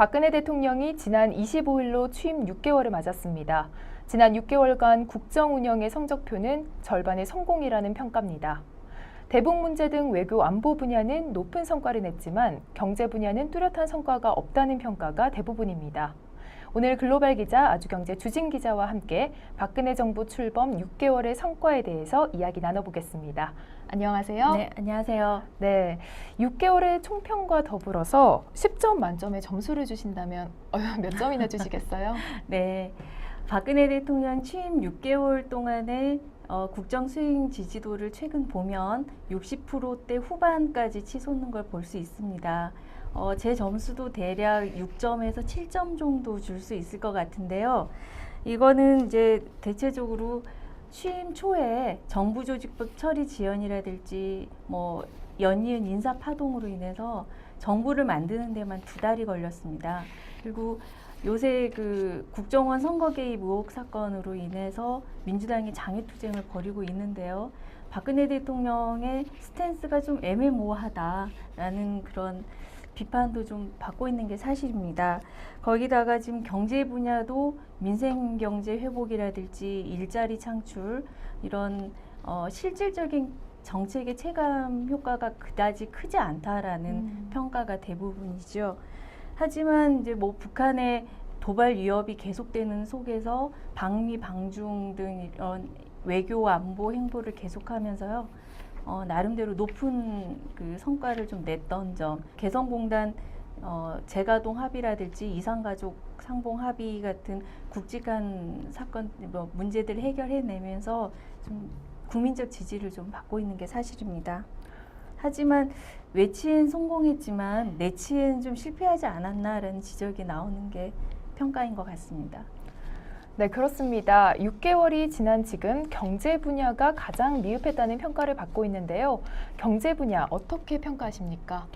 박근혜 대통령이 지난 25일로 취임 6개월을 맞았습니다. 지난 6개월간 국정 운영의 성적표는 절반의 성공이라는 평가입니다. 대북 문제 등 외교 안보 분야는 높은 성과를 냈지만 경제 분야는 뚜렷한 성과가 없다는 평가가 대부분입니다. 오늘 글로벌 기자 아주경제 주진 기자와 함께 박근혜 정부 출범 6개월의 성과에 대해서 이야기 나눠보겠습니다. 안녕하세요. 네, 안녕하세요. 네, 6개월의 총평과 더불어서 10점 만점에 점수를 주신다면 몇 점이나 주시겠어요? 네, 박근혜 대통령 취임 6개월 동안의 국정 수행 지지도를 최근 보면 60%대 후반까지 치솟는 걸 볼 수 있습니다. 제 점수도 대략 6점에서 7점 정도 줄 수 있을 것 같은데요. 이거는 이제 대체적으로 취임 초에 정부 조직법 처리 지연이라든지 뭐 연이은 인사 파동으로 인해서 정부를 만드는 데만 2달이 걸렸습니다. 그리고 요새 그 국정원 선거 개입 의혹 사건으로 인해서 민주당이 장애투쟁을 벌이고 있는데요. 박근혜 대통령의 스탠스가 좀 애매모호하다라는 그런 비판도 좀 받고 있는 게 사실입니다. 거기다가 지금 경제 분야도 민생 경제 회복이라든지 일자리 창출 이런 실질적인 정책의 체감 효과가 그다지 크지 않다라는 평가가 대부분이죠. 하지만 이제 뭐 북한의 도발 위협이 계속되는 속에서 방미, 방중 등 이런 외교 안보 행보를 계속하면서요. 나름대로 높은 그 성과를 좀 냈던 점, 개성공단 재가동 합의라든지 이산가족 상봉 합의 같은 굵직한 사건 문제들을 해결해내면서 좀 국민적 지지를 좀 받고 있는 게 사실입니다. 하지만 외치엔 성공했지만 내치엔 좀 실패하지 않았나라는 지적이 나오는 게 평가인 것 같습니다. 네, 그렇습니다. 6개월이 지난 지금 경제 분야가 가장 미흡했다는 평가를 받고 있는데요. 경제 분야 어떻게 평가하십니까?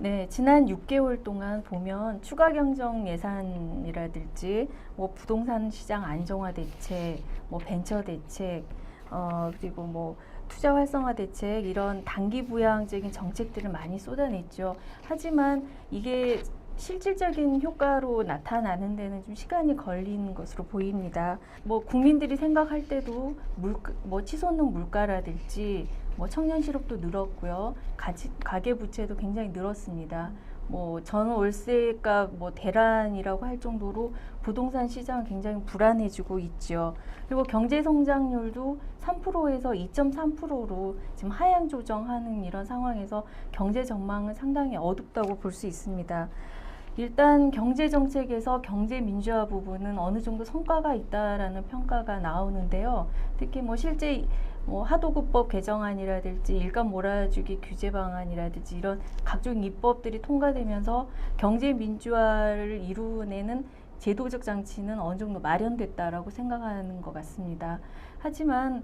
네, 지난 6개월 동안 보면 추가 경정 예산이라든지 뭐 부동산 시장 안정화 대책, 뭐 벤처 대책, 그리고 뭐 투자 활성화 대책 이런 단기 부양적인 정책들을 많이 쏟아냈죠. 하지만 이게 실질적인 효과로 나타나는 데는 좀 시간이 걸리는 것으로 보입니다. 뭐 국민들이 생각할 때도 뭐 치솟는 물가라든지 뭐 청년 실업도 늘었고요. 가계 부채도 굉장히 늘었습니다. 뭐 전 월세가 뭐 대란이라고 할 정도로 부동산 시장은 굉장히 불안해지고 있죠. 그리고 경제 성장률도 3%에서 2.3%로 지금 하향 조정하는 이런 상황에서 경제 전망은 상당히 어둡다고 볼 수 있습니다. 일단 경제 정책에서 경제 민주화 부분은 어느 정도 성과가 있다라는 평가가 나오는데요. 특히 뭐 실제 뭐 하도급법 개정안이라든지 일감 몰아주기 규제 방안이라든지 이런 각종 입법들이 통과되면서 경제 민주화를 이루어내는 제도적 장치는 어느 정도 마련됐다라고 생각하는 것 같습니다. 하지만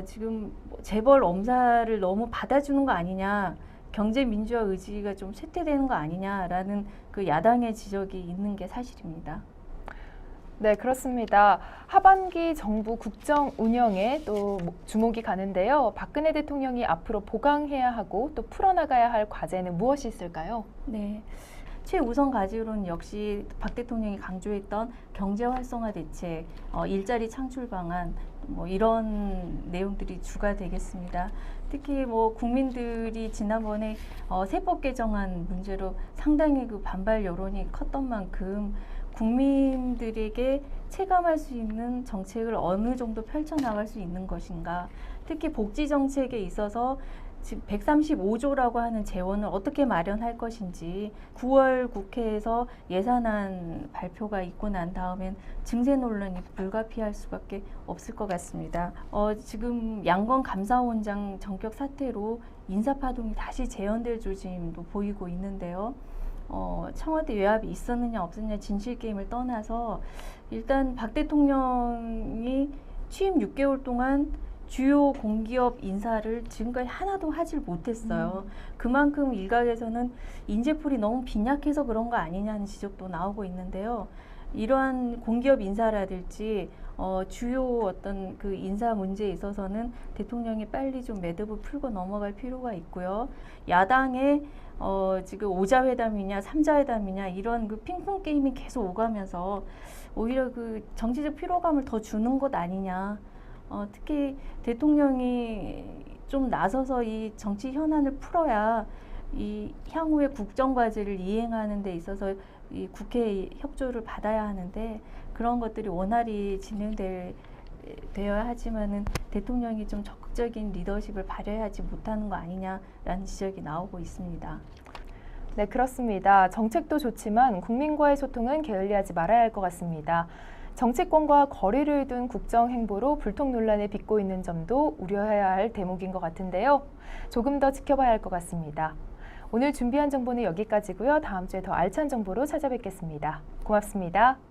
지금 재벌 엄사를 너무 받아주는 거 아니냐, 경제 민주화 의지가 좀 쇠퇴되는 거 아니냐라는 그 야당의 지적이 있는 게 사실입니다. 네, 그렇습니다. 하반기 정부 국정 운영에 또 주목이 가는데요. 박근혜 대통령이 앞으로 보강해야 하고 또 풀어나가야 할 과제는 무엇이 있을까요? 네. 최우선 과제로는 역시 박 대통령이 강조했던 경제 활성화 대책, 일자리 창출 방안 뭐 이런 내용들이 주가 되겠습니다. 특히 뭐 국민들이 지난번에 세법 개정안 문제로 상당히 그 반발 여론이 컸던 만큼 국민들에게 체감할 수 있는 정책을 어느 정도 펼쳐나갈 수 있는 것인가, 특히 복지 정책에 있어서 지금 135조라고 하는 재원을 어떻게 마련할 것인지 9월 국회에서 예산안 발표가 있고 난 다음엔 증세 논란이 불가피할 수밖에 없을 것 같습니다. 지금 양건 감사원장 전격 사태로 인사파동이 다시 재현될 조짐도 보이고 있는데요. 청와대 외압이 있었느냐 없었느냐 진실게임을 떠나서 일단 박 대통령이 취임 6개월 동안 주요 공기업 인사를 지금까지 하나도 하질 못했어요. 그만큼 일각에서는 인재풀이 너무 빈약해서 그런 거 아니냐는 지적도 나오고 있는데요. 이러한 공기업 인사라든지 주요 어떤 그 인사 문제에 있어서는 대통령이 빨리 좀 매듭을 풀고 넘어갈 필요가 있고요. 야당의 지금 5자 회담이냐 3자 회담이냐 이런 그 핑퐁 게임이 계속 오가면서 오히려 그 정치적 피로감을 더 주는 것 아니냐. 특히 대통령이 좀 나서서 이 정치 현안을 풀어야 이 향후의 국정 과제를 이행하는 데 있어서 이 국회의 협조를 받아야 하는데 그런 것들이 원활히 되어야 하지만은 대통령이 좀 적극적인 리더십을 발휘하지 못하는 거 아니냐라는 지적이 나오고 있습니다. 네, 그렇습니다. 정책도 좋지만 국민과의 소통은 게을리하지 말아야 할 것 같습니다. 정치권과 거리를 둔 국정 행보로 불통 논란에 빚고 있는 점도 우려해야 할 대목인 것 같은데요. 조금 더 지켜봐야 할 것 같습니다. 오늘 준비한 정보는 여기까지고요. 다음 주에 더 알찬 정보로 찾아뵙겠습니다. 고맙습니다.